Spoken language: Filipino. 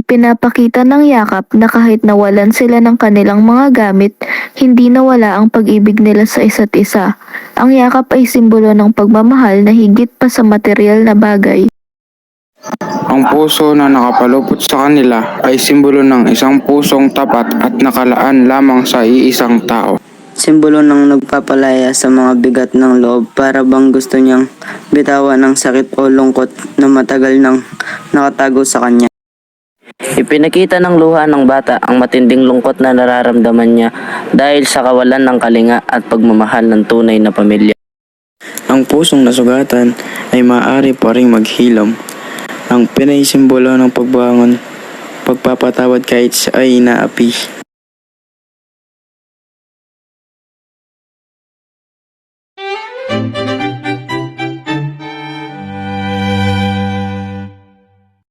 Ipinapakita ng yakap na kahit nawalan sila ng kanilang mga gamit, hindi nawala ang pag-ibig nila sa isa't isa. Ang yakap ay simbolo ng pagmamahal na higit pa sa material na bagay. Ang puso na nakapalupot sa kanila ay simbolo ng isang pusong tapat at nakalaan lamang sa iisang tao. Simbolo ng nagpapalaya sa mga bigat ng loob para bang gusto niyang bitawan ng sakit o lungkot na matagal nang nakatago sa kanya. Ipinakita ng luha ng bata ang matinding lungkot na nararamdaman niya dahil sa kawalan ng kalinga at pagmamahal ng tunay na pamilya. Ang pusong nasugatan ay maaari pa ring maghilom. Ang pinay simbolo ng pagbangon, pagpapatawad kahit siya ay inaapi.